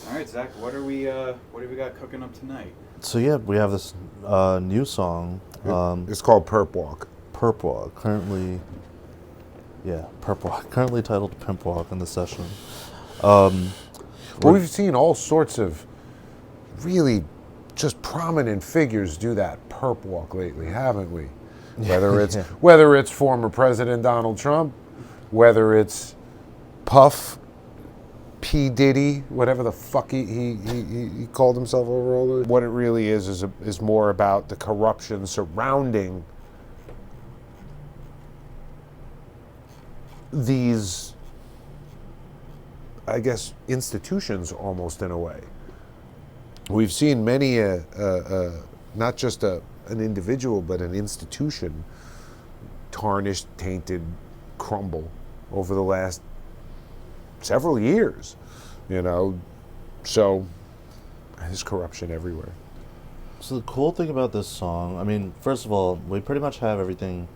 All right, Zach, what do we got cooking up tonight? So yeah, we have this new song. It's called Perp Walk. Perp Walk. Currently titled Pimp Walk in the session. Well, we've seen all sorts of really just prominent figures do that perp walk lately, haven't we? Whether it's former President Donald Trump, whether it's Puff, P. Diddy, whatever the fuck he called himself overall. What it really is more about the corruption surrounding these, I guess, institutions almost in a way. We've seen many, not just an individual, but an institution tarnished, tainted, crumble over the last several years, so there's corruption everywhere. So the cool thing about this song, I mean, first of all, we pretty much have everything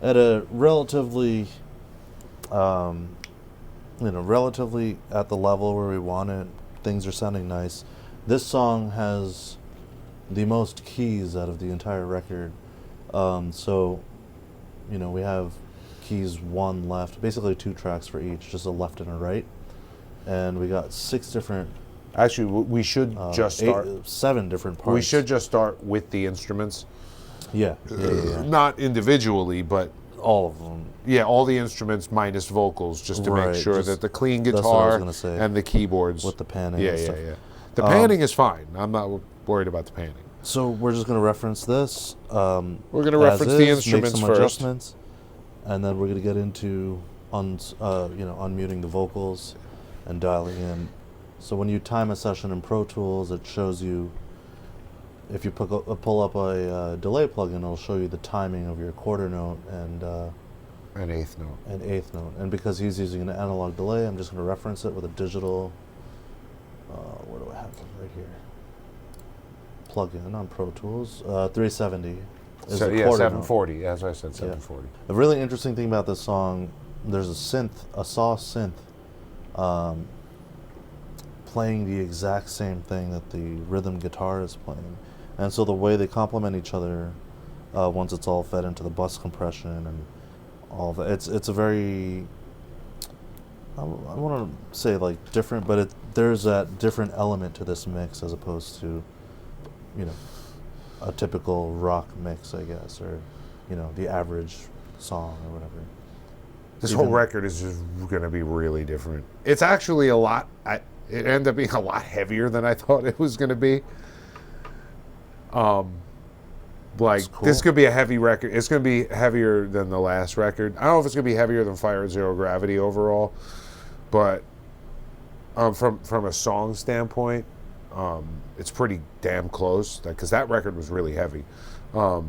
at a relatively relatively at the level where we want it. Things are sounding nice. This song has the most keys out of the entire record. So, we have keys 1 left, basically 2 tracks for each, just a left and a right. And we got 6 different... Actually, we should just start... 7 different parts. We should just start with the instruments. Yeah. Not individually, but... All of them. Yeah, all the instruments minus vocals, just to make sure that the clean that's what I was guitar gonna say. and the keyboards. With the panning and stuff. Yeah. The panning is fine. I'm not worried about the panning. So we're just going to reference this. We're going to reference the instruments make some first. Adjustments, and then we're going to get into unmuting the vocals and dialing in. So when you time a session in Pro Tools, it shows you, if you pull up a delay plugin, it'll show you the timing of your quarter note and an eighth note. And because he's using an analog delay, I'm just going to reference it with a digital. Where do I have them? Right here. Plug-in on Pro Tools. 370 is the quarter 740. note. As I said, 740. Yeah. The really interesting thing about this song, there's a saw synth, playing the exact same thing that the rhythm guitar is playing, and so the way they complement each other, once it's all fed into the bus compression and all of it, it's a very, I want to say like different, but there's that different element to this mix as opposed to, a typical rock mix, I guess, or, the average song or whatever. This whole record is just going to be really different. It's actually it ended up being a lot heavier than I thought it was going to be. Cool. This could be a heavy record. It's going to be heavier than the last record. I don't know if it's going to be heavier than Fire at Zero Gravity overall, but from a song standpoint, it's pretty damn close, because that record was really heavy, for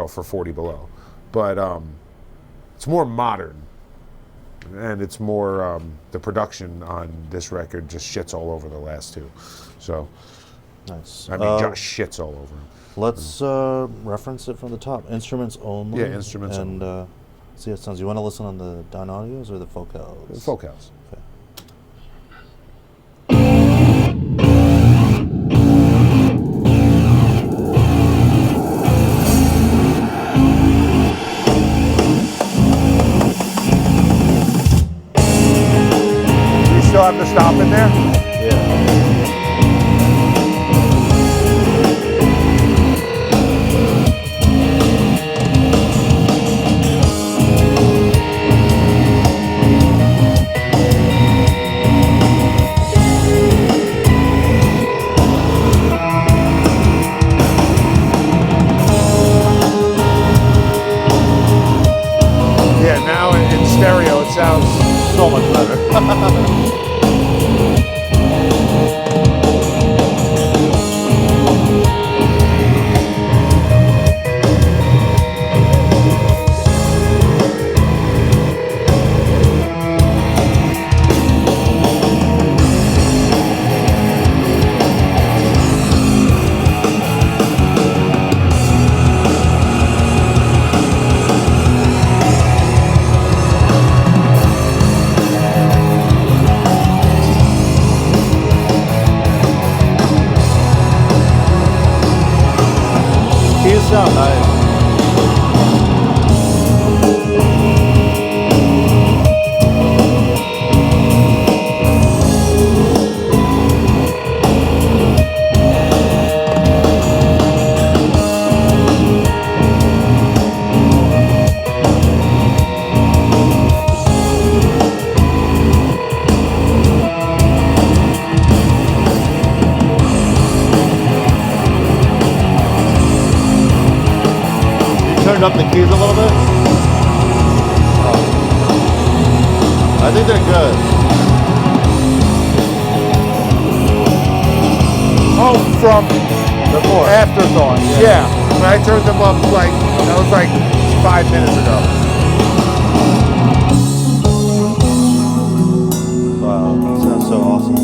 40 Below. But it's more modern, and it's more the production on this record just shits all over the last 2. So nice. I mean, just shits all over them. Let's reference it from the top. Instruments only. Yeah, instruments and, only. See how it sounds. You want to listen on the down audios or the focals? The focals. Okay. You still have to stop in there? Yeah. sound nice. Turned up the keys a little bit. Oh. I think they're good. Oh, from Before. afterthought. Yeah. When I turned them up, like that was like 5 minutes ago. Wow, that sounds so awesome.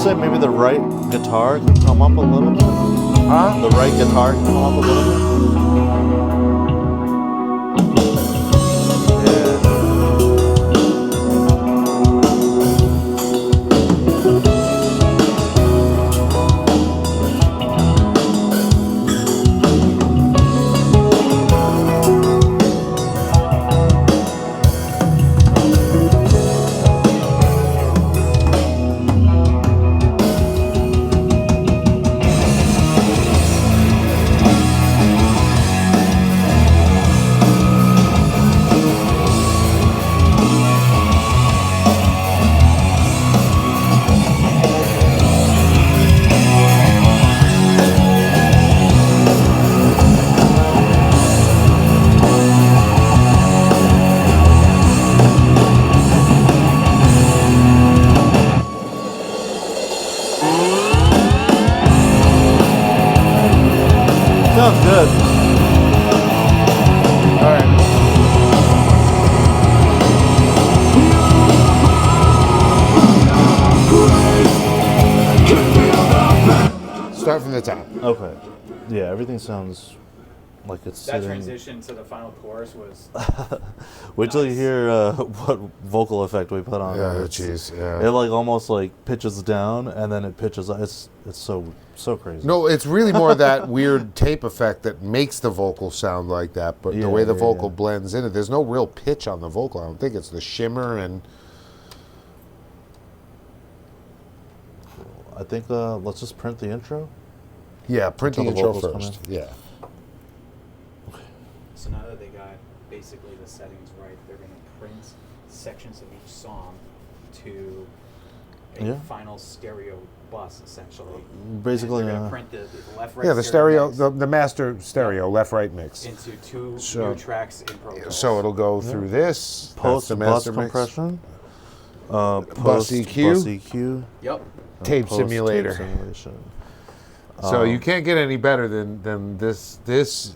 Say maybe the right guitar can come up a little bit. Huh? The right guitar can come up a little bit. Sounds good. All right. Start from the top. Okay. Yeah, everything sounds like it's That sitting. transition to the final chorus was Wait till you nice. hear what vocal effect we put on Yeah, it. jeez. It Yeah. like almost like pitches down and then it pitches. It's so crazy. No, it's really more that weird tape effect that makes the vocal sound like that. But Yeah, the way the yeah, vocal yeah. blends in it, there's no real pitch on the vocal. I don't think it's the shimmer and. I think let's just print the intro. Yeah, print the Until the intro vocals come first. Yeah. so now that they got basically the settings right, they're going to print sections of each song to a Yeah. final stereo bus, essentially. Basically, and they're going to print the left-right Yeah, the stereo, mix the master stereo, left-right mix. into two So- new tracks in Pro Tools. So it'll go through this. that's post the bus master mix. compression. Bus Post EQ. Bus EQ. Yep. Tape post simulator. Tape simulation. So you can't get any better than this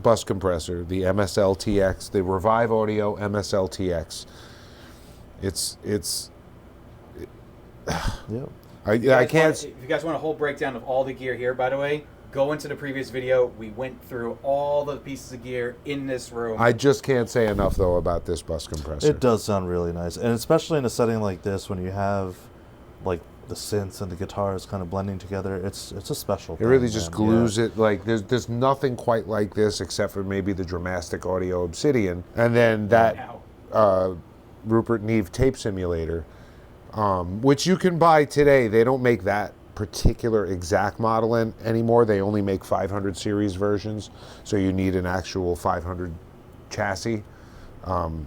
bus compressor, the MSL-TX, the Revive Audio MSL-TX. It's Yep. I can't. If you guys want a whole breakdown of all the gear here, by the way, go into the previous video. We went through all the pieces of gear in this room. I just can't say enough though about this bus compressor. It does sound really nice, and especially in a setting like this when you have like the synths and the guitars kind of blending together. It's a special. It really thing, just man. glues Yeah. it. Like there's nothing quite like this except for maybe the Dramatic Audio Obsidian, and then that Now. Rupert Neve tape simulator, which you can buy today. They don't make that particular exact model anymore. They only make 500 series versions, so you need an actual 500 chassis. You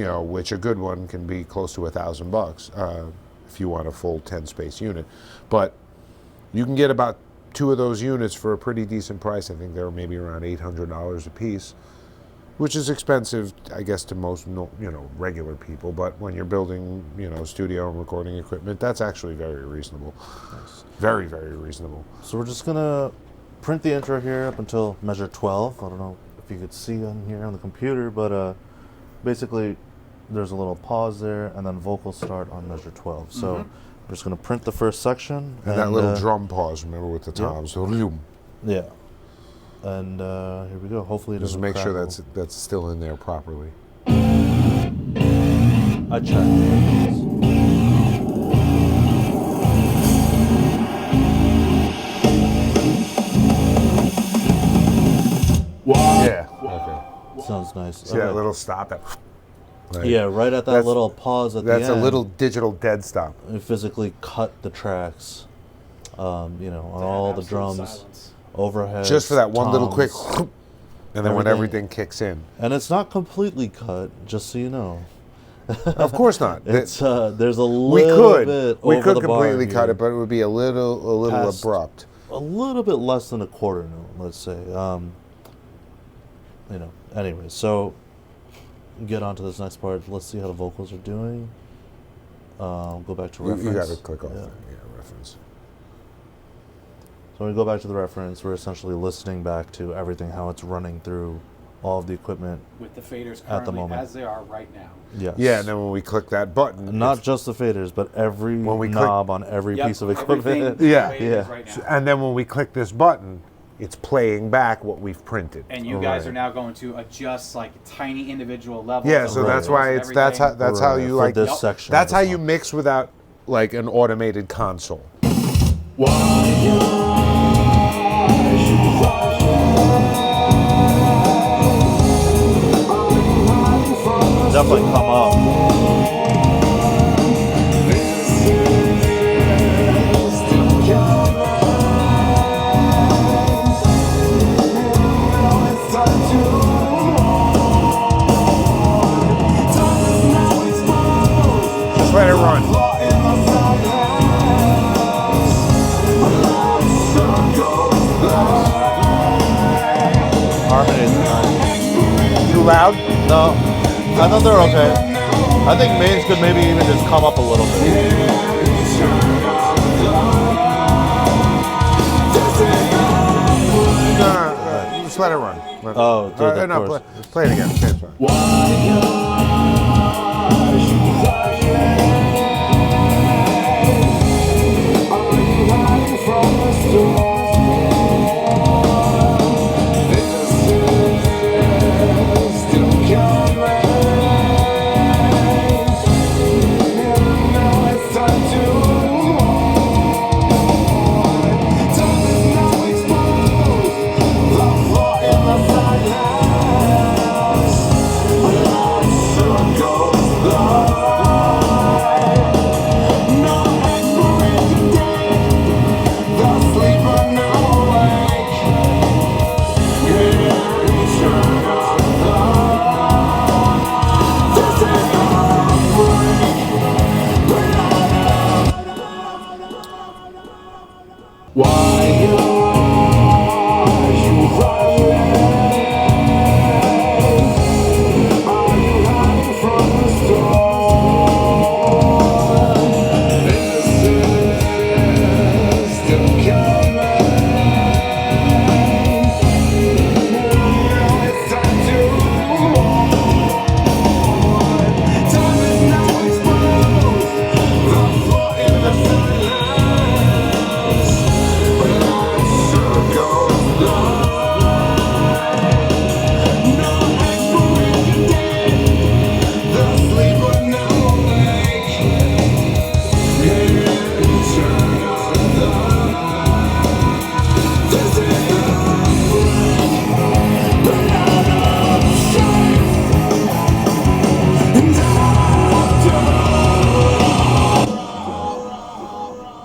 know, which a good one can be close to $1,000 if you want a full 10-space unit. But you can get about 2 of those units for a pretty decent price. I think they're maybe around $800 a piece, which is expensive, I guess, to most regular people. But when you're building, studio and recording equipment, that's actually very reasonable. Nice. Very, very reasonable. So we're just gonna print the intro here up until measure 12. I don't know if you could see on here on the computer, but basically there's a little pause there and then vocals start on measure 12. So we're just gonna print the first section. And that little drum pause, remember, with the toms. Yeah. And here we go. Hopefully it Just doesn't make sure crackle. that's still in there properly. I checked. Yeah. Okay. Sounds nice. See that little stop? Right. Yeah, right at that little pause at the end. That's a little digital dead stop. It physically cut the tracks, on all the drums, silence. overhead. Just for that one little toms, quick, and then when everything kicks in. And it's not completely cut, just so you know. Of course not. It's there's a little bit over we could the bar completely cut here. it, but it would be a little Past abrupt. A little bit less than a quarter note, let's say. Anyway, so get on to this next part. Let's see how the vocals are doing. Go back to reference. You got to click off Yeah. that. Yeah, reference. So when we go back to the reference, we're essentially listening back to everything, how it's running through all of the equipment. With the faders at the currently moment. as they are right now. Yes. Yeah, and then when we click that button, Not just the faders, but every When we knob on every Yep, piece of everything equipment. Yeah. the way it is Yeah. right now. and then when we click this button, it's playing back what we've printed. And you guys Right. are now going to adjust like tiny individual levels. Yeah, of so that's levels, why it's that's how everything. that's how Right, you for like this Yep. section. that's of how the you song. mix without like an automated console. Definitely come up. Just let it run. Harmonies are nice. Too loud? No, I thought they're okay. I think mains could maybe even just come up a little bit. No, just let it run. Oh, dude, of no, course. play it again. Okay, it's fine.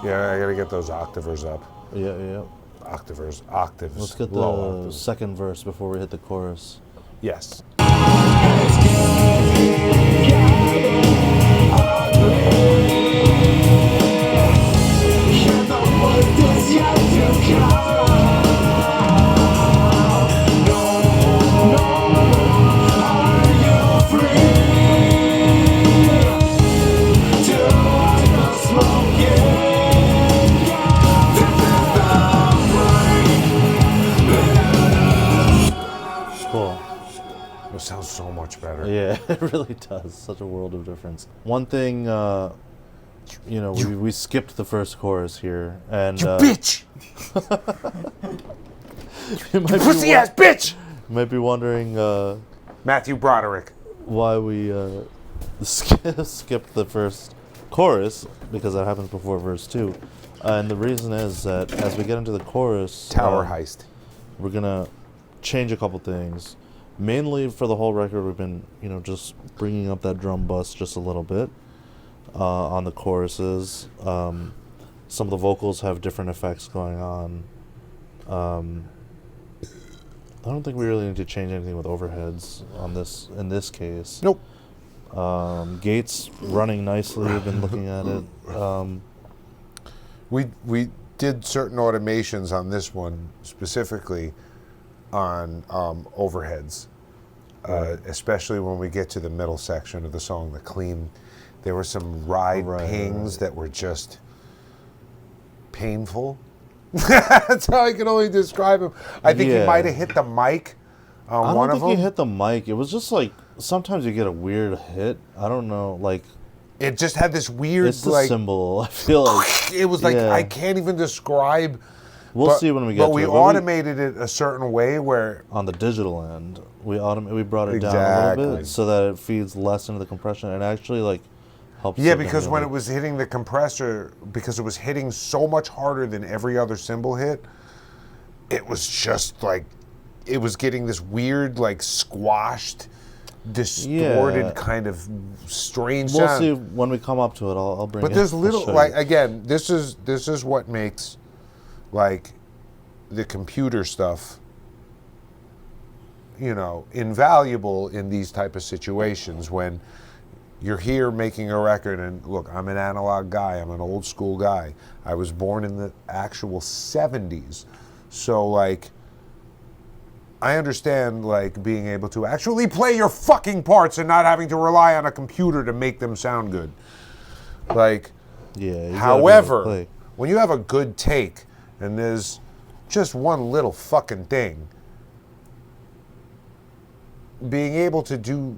Yeah, I gotta get those octavers up. Yeah. Octaves. Let's get low the octaves. second verse before we hit the chorus. Yes. Cool. It sounds so much better. Yeah, it really does. Such a world of difference. One thing, we skipped the first chorus here, and You bitch! you might Pussy ass bitch! might be wondering Matthew Broderick. why we skipped the first chorus because that happens before verse 2. And the reason is that as we get into the chorus, Tower heist. we're gonna change a couple things. Mainly for the whole record, we've been, just bringing up that drum bus just a little bit on the choruses. Some of the vocals have different effects going on. I don't think we really need to change anything with overheads in this case. Nope. Gates running nicely. We've been looking at it. We did certain automations on this one, specifically on overheads, especially when we get to the middle section of the song, the clean. There were some ride pings that were just painful. That's how I can only describe him. I think he might have hit the mic on one of them. I don't think he hit the mic. It was just like, sometimes you get a weird hit. I don't know, like... It just had this weird, it's the cymbal, I feel like. It was like, I can't even describe... We'll see when we get to it. But we automated it a certain way where... On the digital end, we brought it down a little bit so that it feeds less into the compression and actually, like, helps... Yeah, because when it was hitting the compressor, because it was hitting so much harder than every other cymbal hit, it was just like... It was getting this weird, like, squashed, distorted kind of strange sound. We'll see when we come up to it. I'll bring it. But there's little, like, again, this is what makes... like the computer stuff, invaluable in these type of situations when you're here making a record. And look, I'm an analog guy. I'm an old school guy. I was born in the actual 70s. So, like, I understand, like, being able to actually play your fucking parts and not having to rely on a computer to make them sound good. Like, however, when you have a good take, and there's just one little fucking thing, being able to do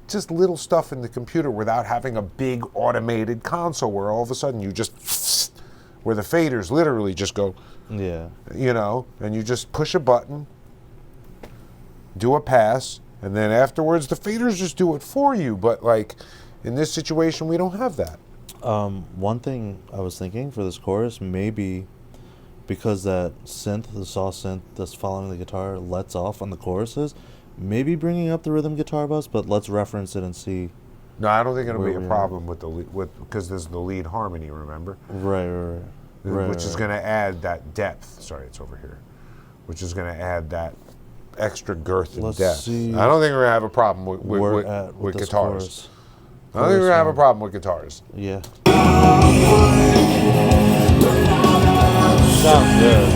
just little stuff in the computer without having a big automated console where all of a sudden you just, where the faders literally just go, and you just push a button, do a pass, and then afterwards the faders just do it for you. But, like, in this situation, we don't have that. One thing I was thinking for this chorus, maybe because that synth, the saw synth that's following the guitar, lets off on the choruses, maybe bringing up the rhythm guitar bus, but let's reference it and see. No, I don't think it'll be a problem with because there's the lead harmony, remember? Right. Which is going to add that depth. Sorry, it's over here. Which is going to add that extra girth and depth. I don't think we're going to have a problem with guitars. Chorus. I don't think we're going to have a problem with guitars. Yeah. Sounds good.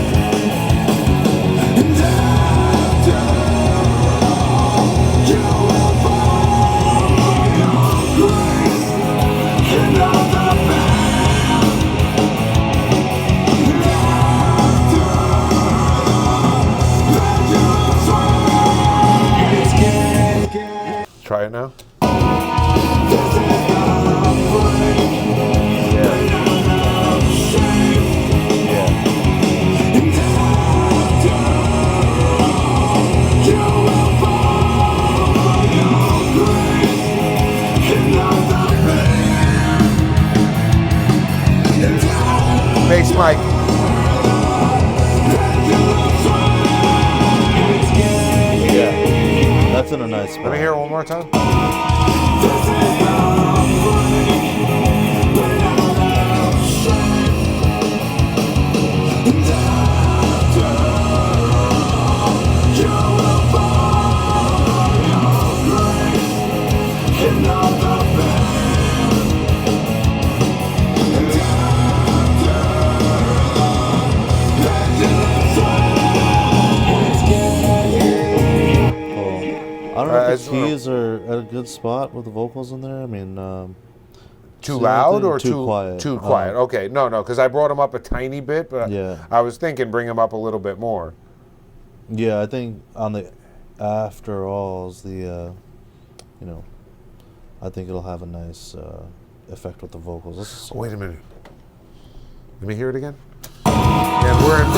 Try it now. Bass mic. Yeah, that's in a nice spot. Let me hear it one more time. I don't know if the keys are at a good spot with the vocals in there. I mean, too loud or too quiet? Too quiet. Okay, no, because I brought them up a tiny bit, but yeah. I was thinking bring them up a little bit more. Yeah, I think on the after alls, I think it'll have a nice effect with the vocals. Wait a minute. Let me hear it again. And we're in.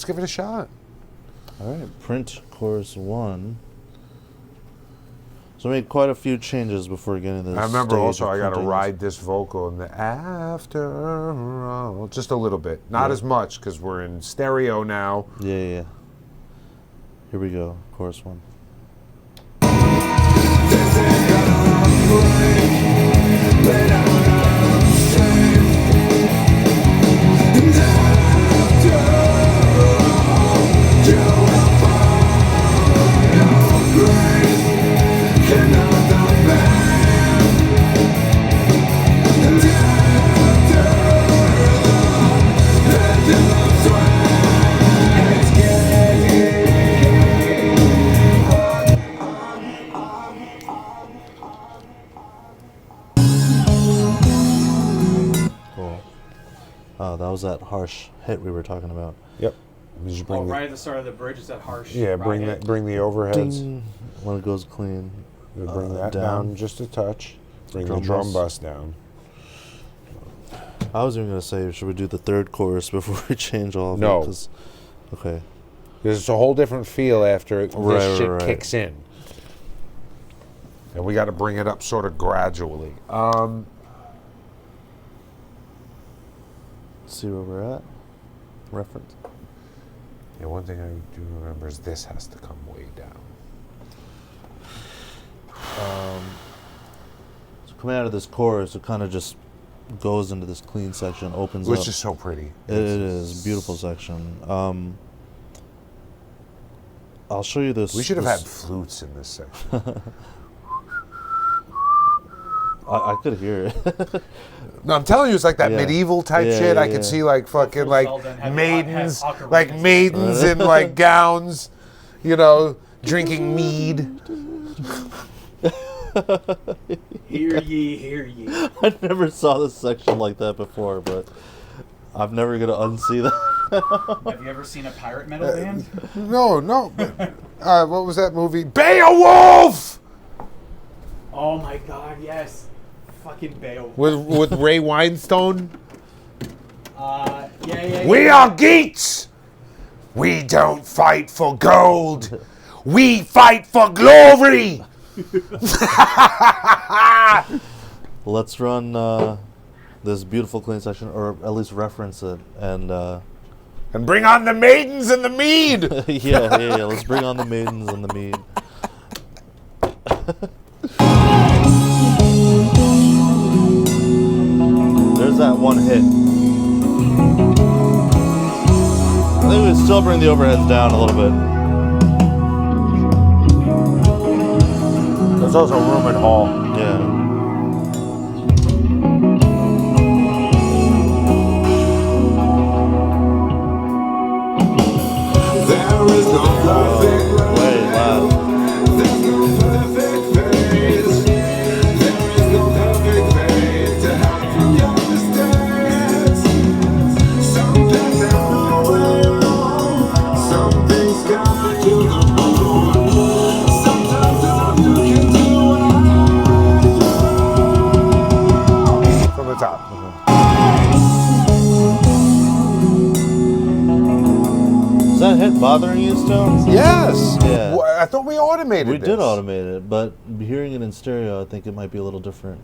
let's give it a shot. All right, print chorus 1. So I made quite a few changes before getting this. I remember stage also of I got to printing. ride this vocal in the after all, just a little bit, not as much because we're in stereo now. Yeah. Here we go, chorus 1. Cool. Oh, that was that harsh hit we were talking about. Yep. Just bring right at the start of the bridge is that harsh. yeah, bring hit. that. Bring the overheads. Ding, when it goes clean. Bring that down just a touch. Bring the Drum drum bus. bus down. I was even gonna say, should we do the third chorus before we change all of No. it? 'Cause- okay. Because it's a whole different feel after this Right, shit right. kicks in. And we got to bring it up sort of gradually. Let's see where we're at. Reference. Yeah, one thing I do remember is this has to come way down. So coming out of this chorus, it kind of just goes into this clean section, opens Which up. is so pretty. It is a beautiful section. I'll show you this. We should have had flutes in this section. I could hear it. No, I'm telling you, it's like that Yeah. medieval type Yeah, shit. I yeah, can yeah. see like fucking like Zelda and maidens, have ocarinas. like maidens in like gowns, you know, drinking mead. Hear ye, hear ye. I never saw this section like that before, but I'm never gonna unsee that. Have you ever seen a pirate metal band? No. What was that movie? Beowulf Oh my god, yes. Fucking Beowulf. with Ray Winestone. Yeah. We are geeks. We don't fight for gold. We fight for glory. Let's run this beautiful clean section, or at least reference it, and And bring on the maidens and the mead. yeah. Let's bring on the maidens and the mead. There's that one hit. I think we still bring the overheads down a little bit. There's also room at hall. Yeah. There is no perfect love. Way loud. There's no perfect phase. There is no perfect fate to hide from your mistakes. Some things have no way wrong. Some things got to the bone. Sometimes all you can do From the top. Is that hit bothering you still? Yes. Yeah. Well, I thought we automated We this. did automate it, but hearing it in stereo, I think it might be a little different.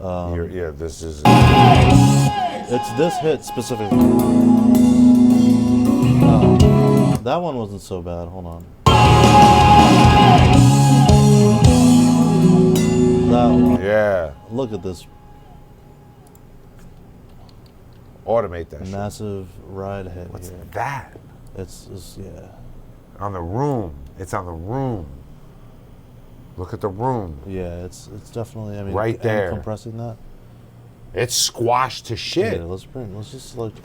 Yeah, this is. It's this hit specifically. That one wasn't so bad. Hold on. That one. Yeah. Look at this Automate that shit. massive ride hit What's here. that? It's yeah. On the room. It's on the room. Look at the room. Yeah, it's definitely. I mean, Right and there. compressing that. It's squashed to shit. Yeah, let's just select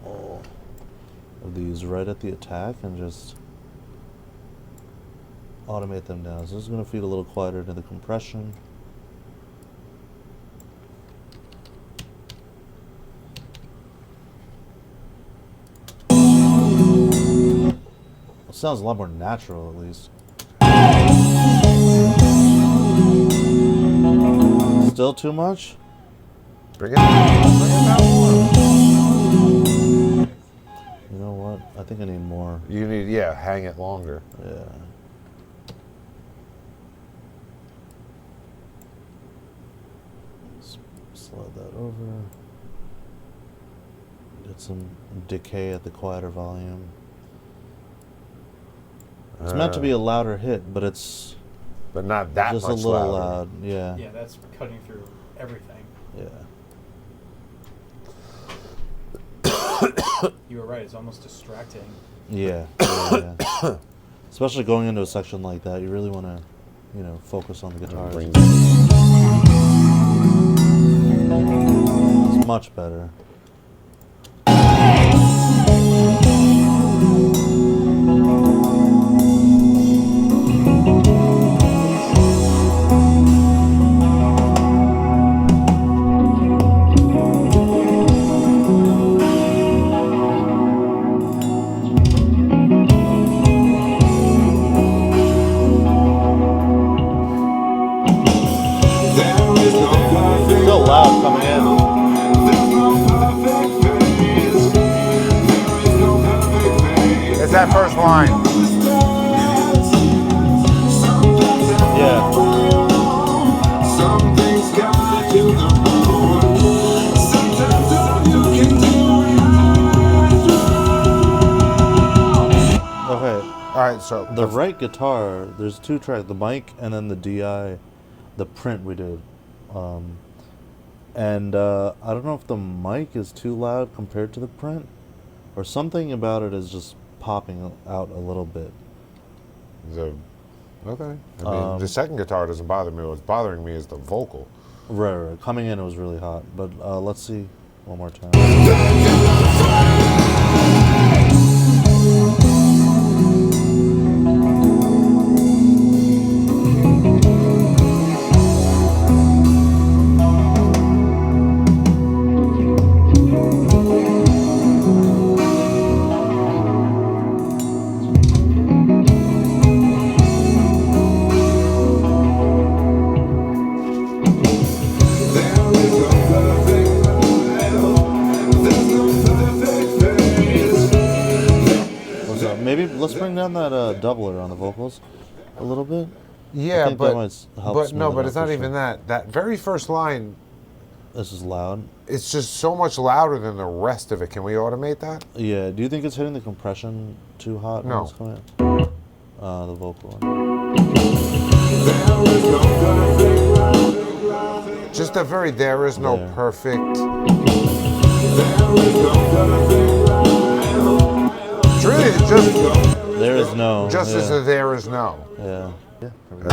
all of these right at the attack and just automate them down. So this is going to feed a little quieter to the compression. It sounds a lot more natural, at least. Still too much? Bring it down more. You know what? what? I think I need more. You need, yeah, hang it longer. Yeah. Slide that over. Get some decay at the quieter volume. It's meant to be a louder hit, but it's but not that just much a little louder. loud. Yeah. Yeah, that's cutting through everything. Yeah. You were right. It's almost distracting. Yeah. Yeah. Especially going into a section like that, you really want to, you know, focus on the guitars. It's much better. Still loud coming in. It's that first line. Yeah. Okay. All right, so The right guitar, there's two tracks, the mic and then the DI, the print we did. And I don't know if the mic is too loud compared to the print, or something about it is just popping out a little bit. Okay. I mean, the second guitar doesn't bother me. What's bothering me is the vocal. Right. Coming in, it was really hot. But let's see one more time. Maybe let's bring down that doubler on the vocals a little bit. Yeah, that might help but smooth no, it but out it's for not sure. even that. That very first line, This is loud. it's just so much louder than the rest of it. Can we automate that? Yeah. Do you think it's hitting the compression too hot? No. When it's coming in? The vocal one. Just a very there is no There. perfect. It's really just There is no. just yeah. as a there is no. Yeah. Yeah. There we go.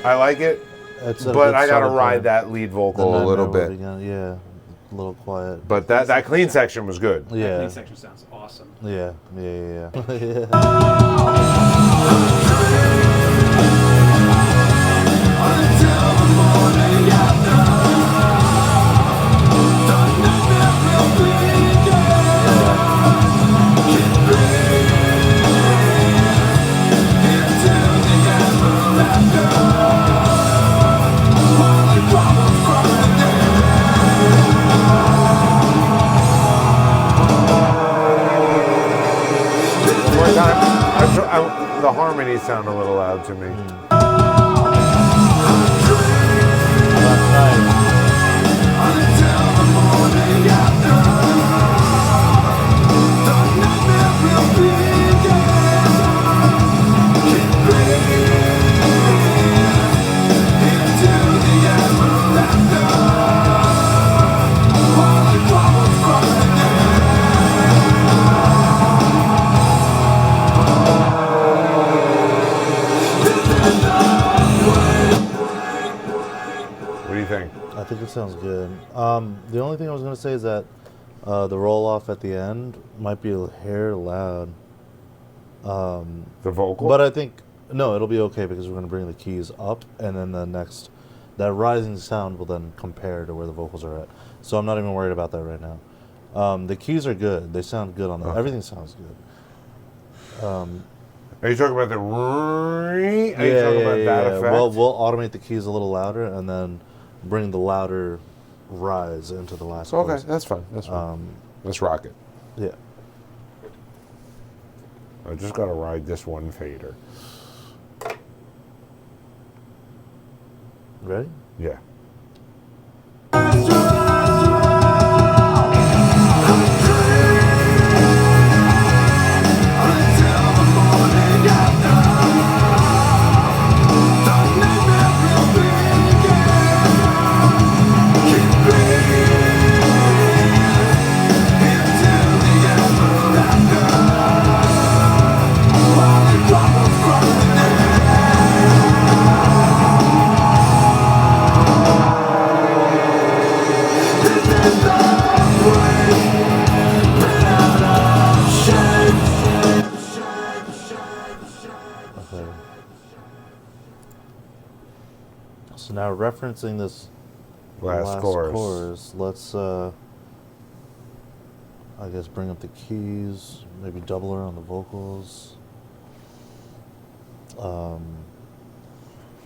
I like it, It's a but good I gotta starting ride point. that lead The vocal a nine little note bit. again, yeah, a little quiet. But that clean section was good. That Yeah. clean section sounds awesome. Yeah. Yeah. One more time. The harmonies sound a little loud to me. That's nice. What do you think? I think it sounds good. The only thing I was going to say is that the roll off at the end might be a hair loud. The vocal? But I think, no, it'll be okay because we're going to bring the keys up, and then that rising sound will then compare to where the vocals are at. So I'm not even worried about that right now. The keys are good. They sound good on them. Okay. Everything sounds good. Are you talking about the... Are you talking about that effect? Well, we'll automate the keys a little louder and then bring the louder rise into the last Okay, chorus. that's fine. That's fine. Let's rock it. Yeah. I just got to ride this one fader. Ready? Yeah. So now referencing this Last chorus. let's I guess bring up the keys, maybe double her on the vocals.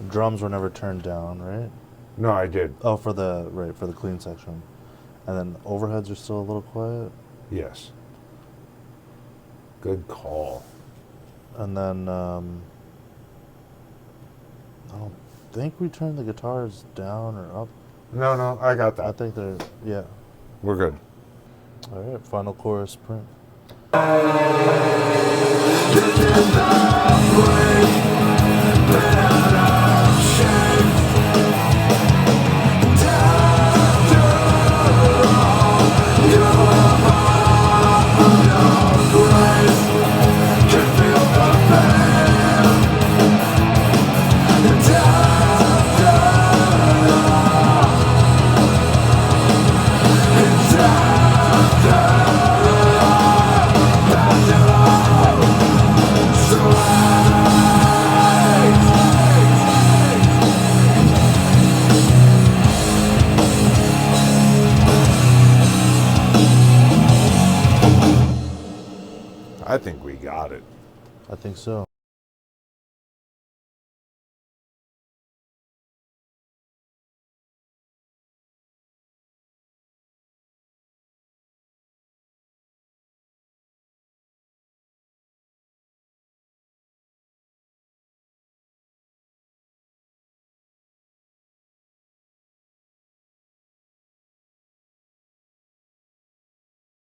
Drums were never turned down, right? No, I did. Oh, for the clean section. And then overheads are still a little quiet. Yes. Good call. And then I don't think we turned the guitars down or up. No, I got I that. think they're, yeah. We're good. All right, final chorus print. I think we got it. I think so.